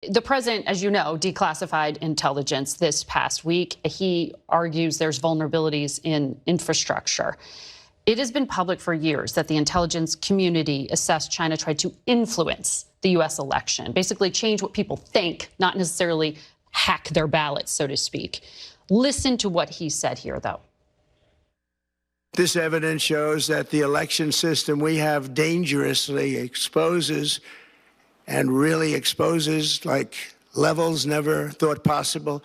The president, as you know, declassified intelligence this past week. He argues there's vulnerabilities in infrastructure. It has been public for years that the intelligence community assessed China tried to influence the U.S. election, basically change what people think, not necessarily hack their ballots, so to speak. Listen to what he said here, though. This evidence shows that the election system we have dangerously exposes and really exposes like levels never thought possible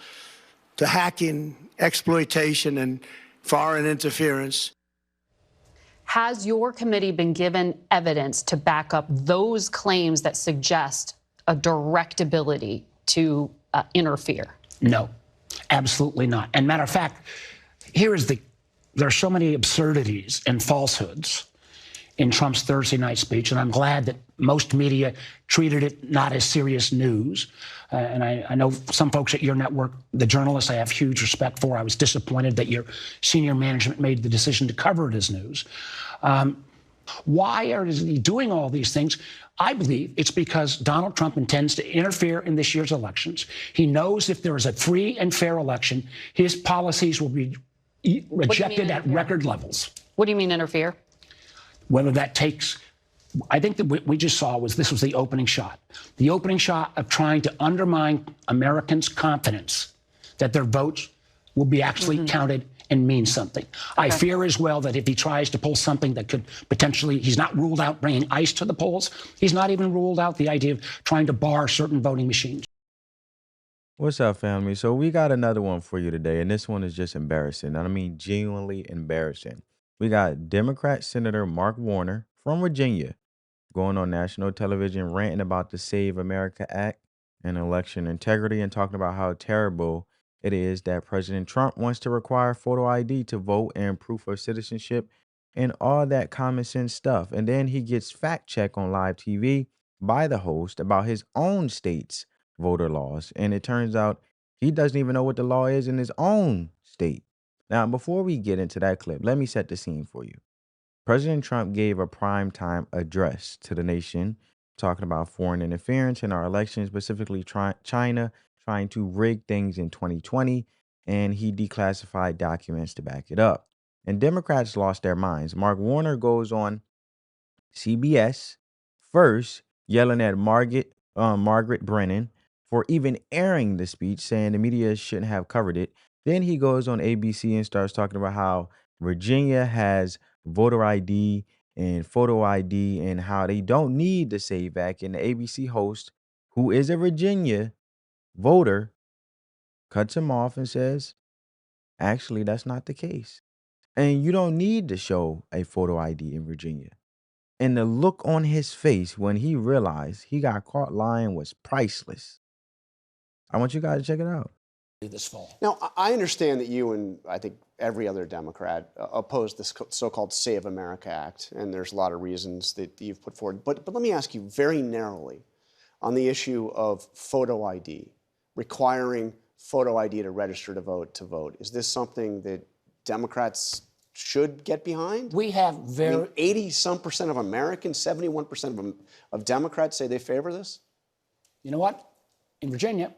to hacking, exploitation, and foreign interference. Has your committee been given evidence to back up those claims that suggest a direct ability to interfere? No, absolutely not. And matter of fact, there are so many absurdities and falsehoods in Trump's Thursday night speech, and I'm glad that most media treated it not as serious news. And I know some folks at your network, the journalists I have huge respect for. I was disappointed that your senior management made the decision to cover it as news. Why is he doing all these things? I believe it's because Donald Trump intends to interfere in this year's elections. He knows if there is a free and fair election, his policies will be rejected at record levels. What do you mean interfere? Whether that takes, I think that what we just saw was this was the opening shot. The opening shot of trying to undermine Americans' confidence that their votes will be actually counted and mean something. Okay. I fear as well that if he tries to pull something that could potentially, he's not ruled out bringing ICE to the polls. He's not even ruled out the idea of trying to bar certain voting machines. What's up, family? So we got another one for you today, and this one is just embarrassing. And I mean genuinely embarrassing. We got Democrat Senator Mark Warner from Virginia going on national television ranting about the Save America Act and election integrity and talking about how terrible it is that President Trump wants to require photo ID to vote and proof of citizenship and all that common sense stuff. And then he gets fact checked on live TV by the host about his own state's voter laws. And it turns out he doesn't even know what the law is in his own state. Now, before we get into that clip, let me set the scene for you. President Trump gave a primetime address to the nation talking about foreign interference in our elections, specifically China trying to rig things in 2020, and he declassified documents to back it up. And Democrats lost their minds. Mark Warner goes on CBS first, yelling at Margaret Brennan for even airing the speech, saying the media shouldn't have covered it. Then he goes on ABC and starts talking about how Virginia has voter ID and photo ID and how they don't need the SAVE Act. And the ABC host, who is a Virginia voter, cuts him off and says, actually, that's not the case. And you don't need to show a photo ID in Virginia. And the look on his face when he realized he got caught lying was priceless. I want you guys to check it out. This fall. Now, I understand that you and I think every other Democrat oppose this so-called Save America Act, and there's a lot of reasons that you've put forward. But let me ask you very narrowly on the issue of photo ID, requiring photo ID to register to vote. Is this something that Democrats should get behind? We have 80-some% of Americans, 71% of Democrats say they favor this? You know what? In Virginia,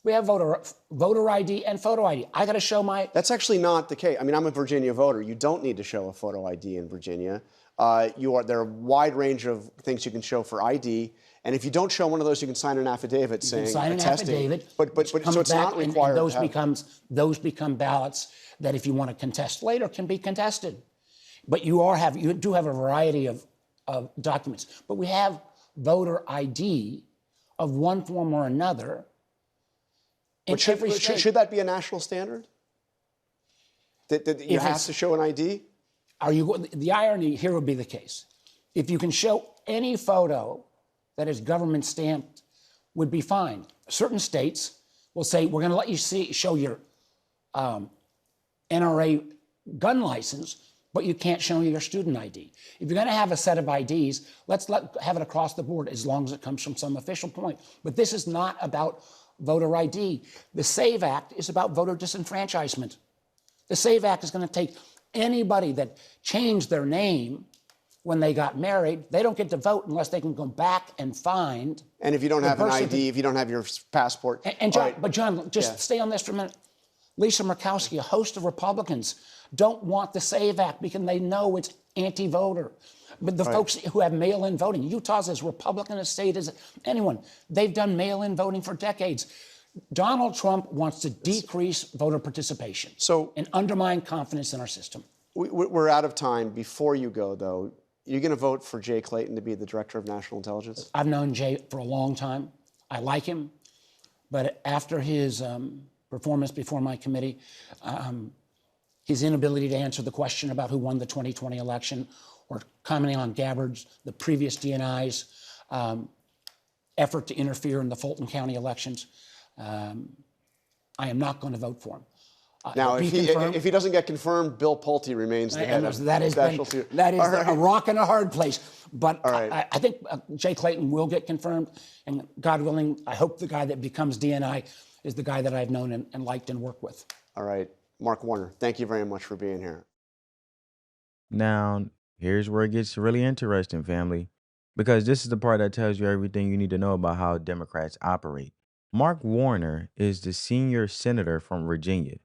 we have voter ID and photo ID. I got to show my... That's actually not the case. I mean, I'm a Virginia voter. You don't need to show a photo ID in Virginia. There are a wide range of things you can show for ID. And if you don't show one of those, you can sign an affidavit saying sign an attesting. affidavit, but so it's not required. And those become ballots that, if you want to contest later, can be contested. But you do have a variety of documents. But we have voter ID of one form or another. Should that be a national standard? That you have to show an ID? The irony here would be the case. If you can show any photo that is government stamped, would be fine. Certain states will say, we're going to let you show your NRA gun license, but you can't show your student ID. If you're going to have a set of IDs, let's have it across the board as long as it comes from some official point. But this is not about voter ID. The SAVE Act is about voter disenfranchisement. The SAVE Act is going to take anybody that changed their name when they got married, they don't get to vote unless they can go back and find. And if you don't have an person ID, if you don't have your passport. And John, all right. but John, just Yeah. stay on this for a minute. Lisa Murkowski, a host of Republicans, don't want the SAVE Act because they know it's anti-voter. But the folks who have mail-in voting, Utah's as Republican a state as anyone. They've done mail-in voting for decades. Donald Trump wants to decrease voter participation and undermine confidence in our system. We're out of time. Before you go, though, you're going to vote for Jay Clayton to be the Director of National Intelligence? I've known Jay for a long time. I like him. But after his performance before my committee, his inability to answer the question about who won the 2020 election, or commenting on Gabbard's, the previous DNI's effort to interfere in the Fulton County elections, I am not going to vote for him. Now, if he doesn't get confirmed, Bill Pulte remains the head of special. That is a rock and a hard place. But right. I think Jay Clayton will get confirmed, and God willing, I hope the guy that becomes DNI is the guy that I've known and liked and worked with. All right. Mark Warner, thank you very much for being here. Now, here's where it gets really interesting, family, because this is the part that tells you everything you need to know about how Democrats operate. Mark Warner is the senior senator from Virginia.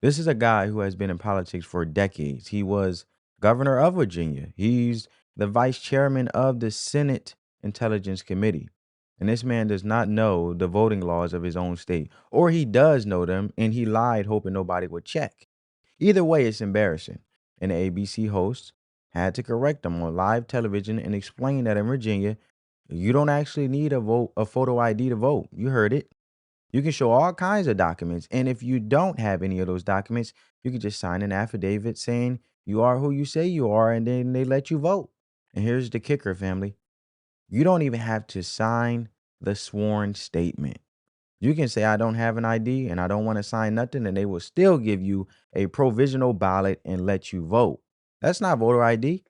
This is a guy who has been in politics for decades. He was governor of Virginia. He's the vice chairman of the Senate Intelligence Committee. And this man does not know the voting laws of his own state, or he does know them and he lied hoping nobody would check. Either way, it's embarrassing. And the ABC host had to correct him on live television and explain that in Virginia, you don't actually need a photo ID to vote. You heard it. You can show all kinds of documents. And if you don't have any of those documents, you can just sign an affidavit saying you are who you say you are, and then they let you vote. And here's the kicker, family. You don't even have to sign the sworn statement. You can say, I don't have an ID and I don't want to sign nothing, and they will still give you a provisional ballot and let you vote. That's not voter ID.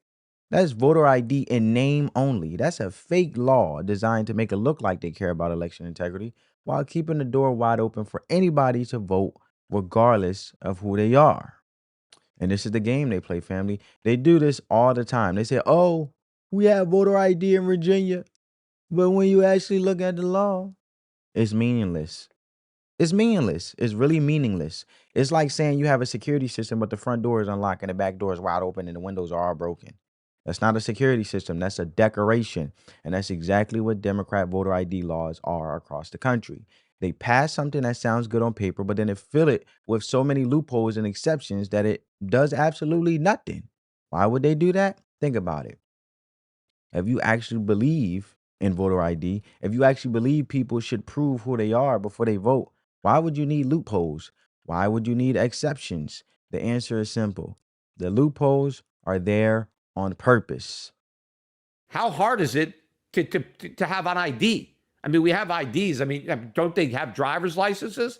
That's voter ID in name only. That's a fake law designed to make it look like they care about election integrity while keeping the door wide open for anybody to vote regardless of who they are. And this is the game they play, family. They do this all the time. They say, oh, we have voter ID in Virginia. But when you actually look at the law, it's meaningless. It's meaningless. It's really meaningless. It's like saying you have a security system, but the front door is unlocked and the back door is wide open and the windows are all broken. That's not a security system. That's a decoration. And that's exactly what Democrat voter ID laws are across the country. They pass something that sounds good on paper, but then they fill it with so many loopholes and exceptions that it does absolutely nothing. Why would they do that? Think about it. If you actually believe in voter ID, if you actually believe people should prove who they are before they vote, why would you need loopholes? Why would you need exceptions? The answer is simple. The loopholes are there on purpose. How hard is it to have an ID? I mean, we have IDs. I mean, don't they have driver's licenses?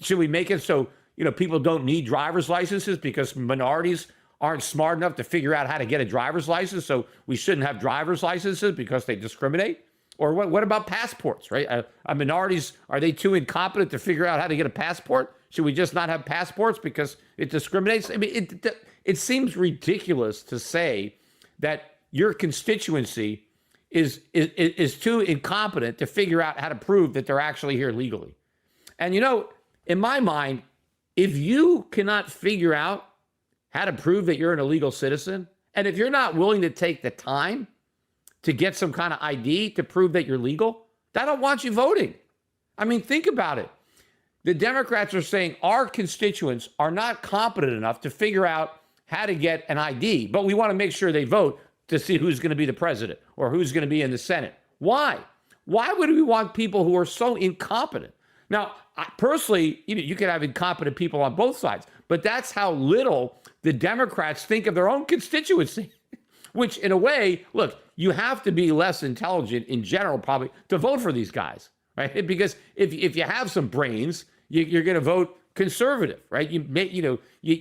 Should we make it so, people don't need driver's licenses because minorities aren't smart enough to figure out how to get a driver's license, so we shouldn't have driver's licenses because they discriminate? Or what about passports, right? Minorities, are they too incompetent to figure out how to get a passport? Should we just not have passports because it discriminates? I mean, it seems ridiculous to say that your constituency is too incompetent to figure out how to prove that they're actually here legally. And in my mind, if you cannot figure out how to prove that you're an illegal citizen, and if you're not willing to take the time to get some kind of ID to prove that you're legal, I don't want you voting. I mean, think about it. The Democrats are saying our constituents are not competent enough to figure out how to get an ID, but we want to make sure they vote to see who's going to be the president or who's going to be in the Senate. Why? Why would we want people who are so incompetent? Now, personally, you could have incompetent people on both sides, but that's how little the Democrats think of their own constituency, which in a way, look, you have to be less intelligent in general probably to vote for these guys, right? Because if you have some brains, you're going to vote conservative, right?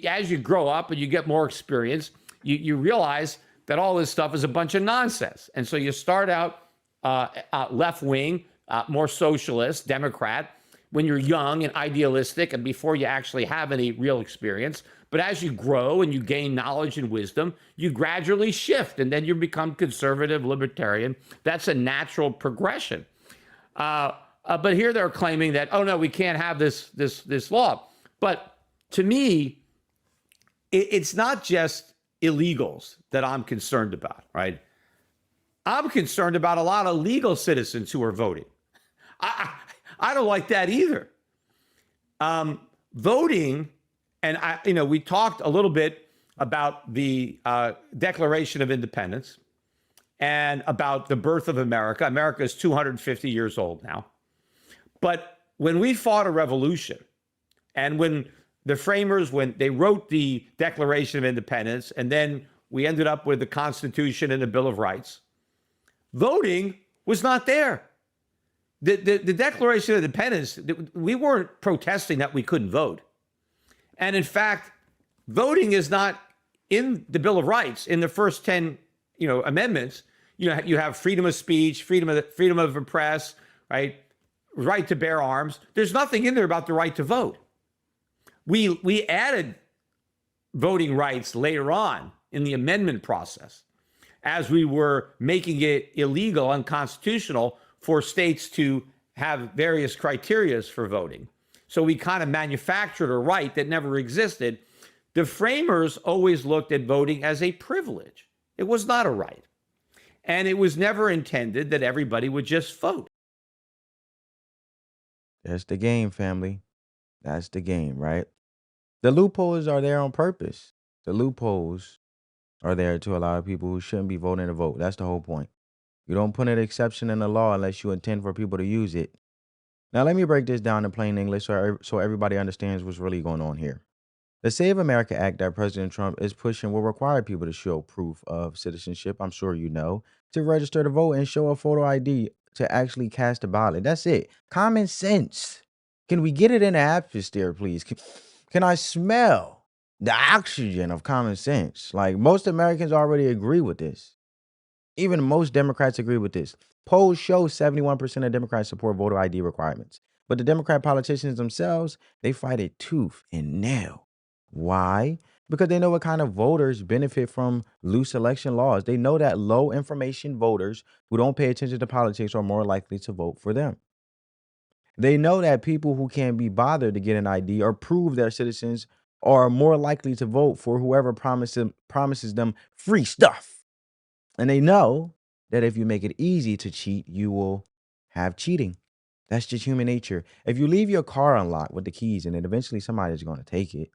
As you grow up and you get more experience, you realize that all this stuff is a bunch of nonsense. And so you start out left-wing, more socialist, Democrat, when you're young and idealistic and before you actually have any real experience. But as you grow and you gain knowledge and wisdom, you gradually shift and then you become conservative, libertarian. That's a natural progression. But here they're claiming that, oh no, we can't have this law. But to me, it's not just illegals that I'm concerned about, right? I'm concerned about a lot of legal citizens who are voting. I don't like that either. Voting, and we talked a little bit about the Declaration of Independence and about the birth of America. America is 250 years old now. But when we fought a revolution, and when the framers, when they wrote the Declaration of Independence, and then we ended up with the Constitution and the Bill of Rights, voting was not there. The Declaration of Independence, we weren't protesting that we couldn't vote. And in fact, voting is not in the Bill of Rights. In the first 10 amendments, you have freedom of speech, freedom of the press, right to bear arms. There's nothing in there about the right to vote. We added voting rights later on in the amendment process as we were making it illegal, unconstitutional for states to have various criterias for voting. So we kind of manufactured a right that never existed. The framers always looked at voting as a privilege. It was not a right. And it was never intended that everybody would just vote. That's the game, family. That's the game, right? The loopholes are there on purpose. The loopholes are there to allow people who shouldn't be voting to vote. That's the whole point. You don't put an exception in the law unless you intend for people to use it. Now, let me break this down in plain English so everybody understands what's really going on here. The Save America Act that President Trump is pushing will require people to show proof of citizenship, I'm sure you know, to register to vote and show a photo ID to actually cast a ballot. That's it. Common sense. Can we get it in the atmosphere, please? Can I smell the oxygen of common sense? Like, most Americans already agree with this. Even most Democrats agree with this. Polls show 71% of Democrats support voter ID requirements. But the Democrat politicians themselves, they fight it tooth and nail. Why? Because they know what kind of voters benefit from loose election laws. They know that low information voters who don't pay attention to politics are more likely to vote for them. They know that people who can't be bothered to get an ID or prove they're citizens are more likely to vote for whoever promises them free stuff. And they know that if you make it easy to cheat, you will have cheating. That's just human nature. If you leave your car unlocked with the keys in it, eventually somebody's going to take it.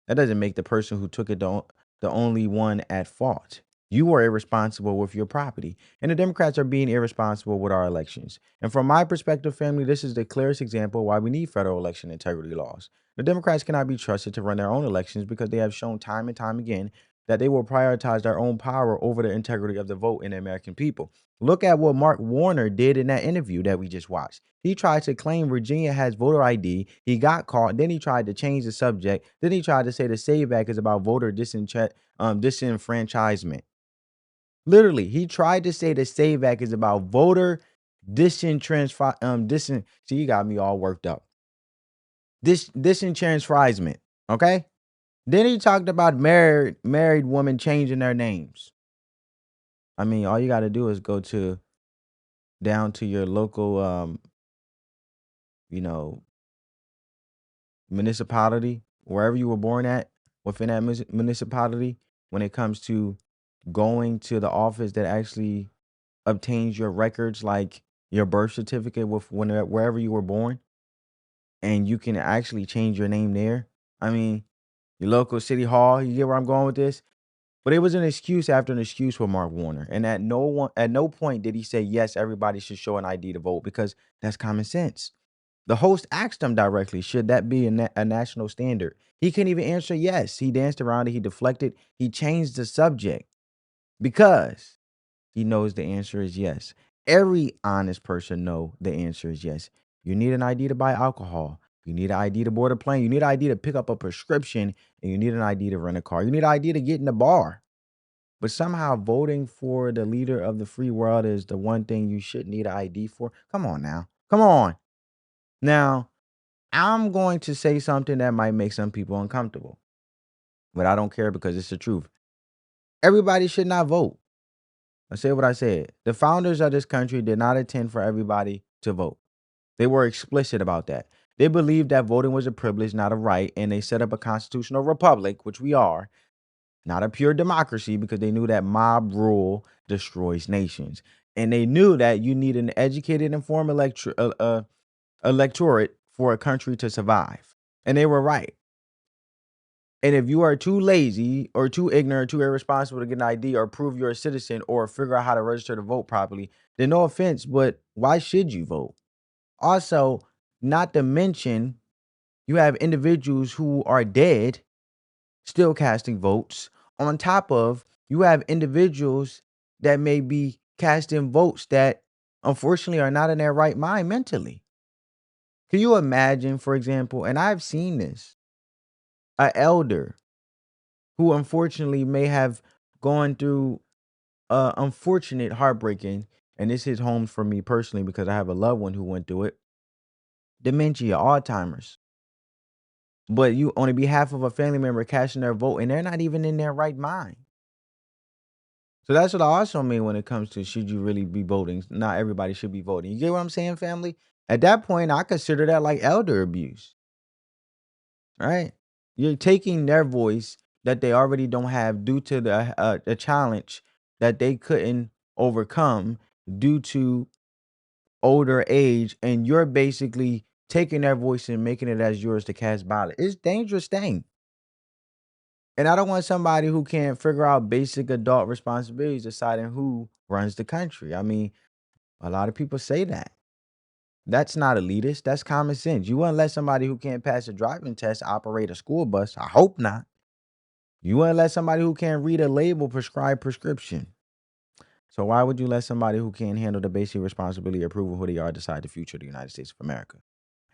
That doesn't make the person who took it the only one at fault. You were irresponsible with your property, and the Democrats are being irresponsible with our elections. And from my perspective, family, this is the clearest example why we need federal election integrity laws. The Democrats cannot be trusted to run their own elections because they have shown time and time again that they will prioritize their own power over the integrity of the vote in the American people. Look at what Mark Warner did in that interview that we just watched. He tried to claim Virginia has voter ID. He got caught. Then he tried to change the subject. Then he tried to say the SAVE Act is about voter disenfranchisement. Literally, he tried to say the SAVE Act is about voter see, you got me all worked up. Disenfranchisement, okay? Then he talked about married women changing their names. I mean, all you got to do is go down to your local, municipality, wherever you were born at, within that municipality, when it comes to going to the office that actually obtains your records, like your birth certificate wherever you were born, and you can actually change your name there. I mean, your local city hall, you get where I'm going with this? But it was an excuse after an excuse for Mark Warner. And at no point did he say, yes, everybody should show an ID to vote, because that's common sense. The host asked him directly, should that be a national standard? He couldn't even answer yes. He danced around it. He deflected. He changed the subject because he knows the answer is yes. Every honest person know the answer is yes. You need an ID to buy alcohol. You need an ID to board a plane. You need an ID to pick up a prescription, and you need an ID to rent a car. You need an ID to get in the bar. But somehow voting for the leader of the free world is the one thing you shouldn't need an ID for. Come on now. Come on. Now, I'm going to say something that might make some people uncomfortable, but I don't care because it's the truth. Everybody should not vote. I say what I said. The founders of this country did not intend for everybody to vote. They were explicit about that. They believed that voting was a privilege, not a right, and they set up a constitutional republic, which we are, not a pure democracy, because they knew that mob rule destroys nations. And they knew that you need an educated, informed electorate for a country to survive. And they were right. And if you are too lazy or too ignorant, too irresponsible to get an ID or prove you're a citizen or figure out how to register to vote properly, then no offense, but why should you vote? Also, not to mention, you have individuals who are dead still casting votes. On top of, you have individuals that may be casting votes that unfortunately are not in their right mind mentally. Can you imagine, for example, and I've seen this, an elder who unfortunately may have gone through unfortunate heartbreaking, and this hits home for me personally because I have a loved one who went through it, dementia, Alzheimer's. But you, on behalf of a family member, casting their vote, and they're not even in their right mind. So that's what I also mean when it comes to should you really be voting? Not everybody should be voting. You get what I'm saying, family? At that point, I consider that like elder abuse, right? You're taking their voice that they already don't have due to the challenge that they couldn't overcome due to older age, and you're basically taking their voice and making it as yours to cast ballot. It's a dangerous thing. And I don't want somebody who can't figure out basic adult responsibilities deciding who runs the country. I mean, a lot of people say that. That's not elitist. That's common sense. You wouldn't let somebody who can't pass a driving test operate a school bus. I hope not. You wouldn't let somebody who can't read a label prescribe prescription. So why would you let somebody who can't handle the basic responsibility or prove who they are decide the future of the United States of America?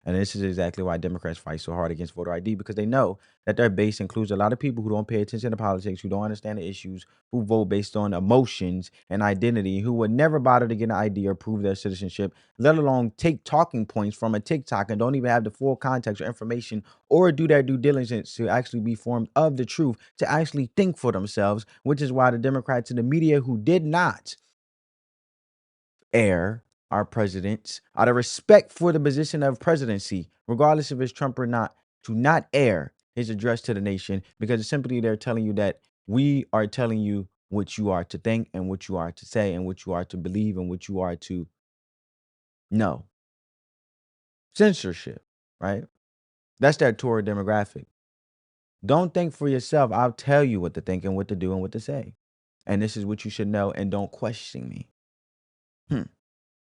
And this is exactly why Democrats fight so hard against voter ID, because they know that their base includes a lot of people who don't pay attention to politics, who don't understand the issues, who vote based on emotions and identity, who would never bother to get an ID or prove their citizenship, let alone take talking points from a TikTok and don't even have the full context or information or do their due diligence to actually be formed of the truth, to actually think for themselves, which is why the Democrats and the media who did not air our presidents out of respect for the position of presidency, regardless if it's Trump or not, to not air his address to the nation, because it's simply they're telling you that we are telling you what you are to think and what you are to say and what you are to believe and what you are to know. Censorship, right? That's their Torah demographic. Don't think for yourself. I'll tell you what to think and what to do and what to say. And this is what you should know, and don't question me.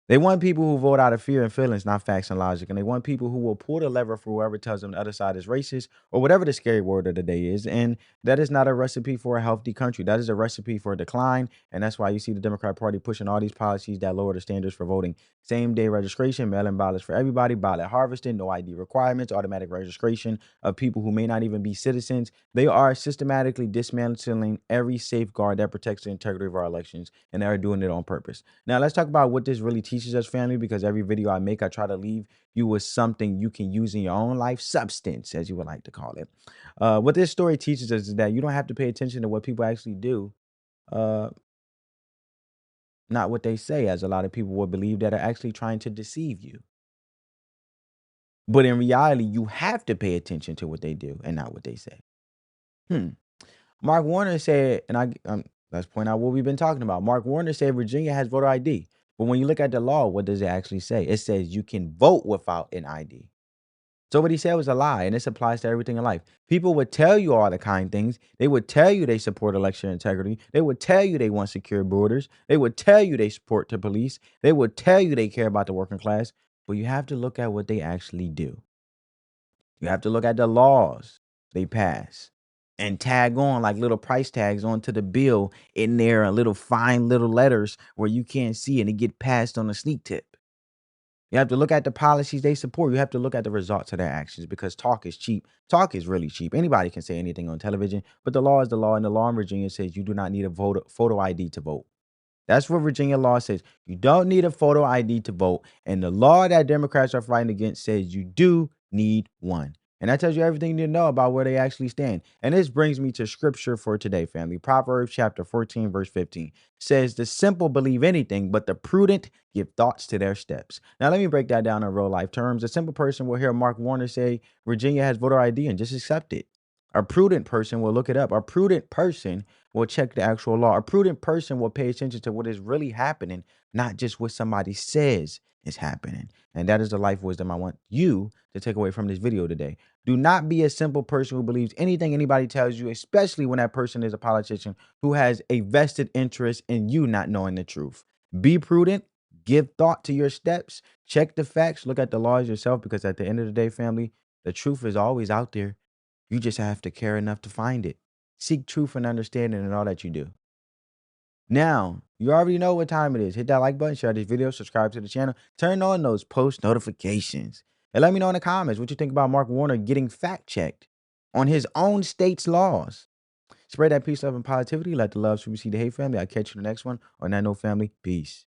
They want people who vote out of fear and feelings, not facts and logic. And they want people who will pull the lever for whoever tells them the other side is racist or whatever the scary word of the day is. And that is not a recipe for a healthy country. That is a recipe for decline. And that's why you see the Democrat Party pushing all these policies that lower the standards for voting. Same day registration, mail-in ballots for everybody, ballot harvesting, no ID requirements, automatic registration of people who may not even be citizens. They are systematically dismantling every safeguard that protects the integrity of our elections, and they are doing it on purpose. Now, let's talk about what this really teaches us, family, because every video I make, I try to leave you with something you can use in your own life, substance, as you would like to call it. What this story teaches us is that you don't have to pay attention to what people actually do, not what they say, as a lot of people will believe that are actually trying to deceive you. But in reality, you have to pay attention to what they do and not what they say. Mark Warner said, and let's point out what we've been talking about. Mark Warner said Virginia has voter ID. But when you look at the law, what does it actually say? It says you can vote without an ID. So what he said was a lie, and this applies to everything in life. People would tell you all the kind things. They would tell you they support election integrity. They would tell you they want secure borders. They would tell you they support the police. They would tell you they care about the working class. But you have to look at what they actually do. You have to look at the laws they pass and tag on like little price tags onto the bill in there, little fine little letters where you can't see and it get passed on a sneak tip. You have to look at the policies they support. You have to look at the results of their actions, because talk is cheap. Talk is really cheap. Anybody can say anything on television, but the law is the law, and the law in Virginia says you do not need a photo ID to vote. That's what Virginia law says. You don't need a photo ID to vote. And the law that Democrats are fighting against says you do need one. And that tells you everything you need to know about where they actually stand. And this brings me to scripture for today, family. Proverbs chapter 14, verse 15 says, the simple believe anything, but the prudent give thoughts to their steps. Now, let me break that down in real life terms. A simple person will hear Mark Warner say Virginia has voter ID and just accept it. A prudent person will look it up. A prudent person will check the actual law. A prudent person will pay attention to what is really happening, not just what somebody says is happening. And that is the life wisdom I want you to take away from this video today. Do not be a simple person who believes anything anybody tells you, especially when that person is a politician who has a vested interest in you not knowing the truth. Be prudent, give thought to your steps, check the facts, look at the laws yourself, because at the end of the day, family, the truth is always out there. You just have to care enough to find it. Seek truth and understanding in all that you do. Now, you already know what time it is. Hit that like button, share this video, subscribe to the channel, turn on those post notifications. And let me know in the comments what you think about Mark Warner getting fact checked on his own state's laws. Spread that peace, love, and positivity. Let the love see the hate, family. I'll catch you in the next one. On that note, family, peace.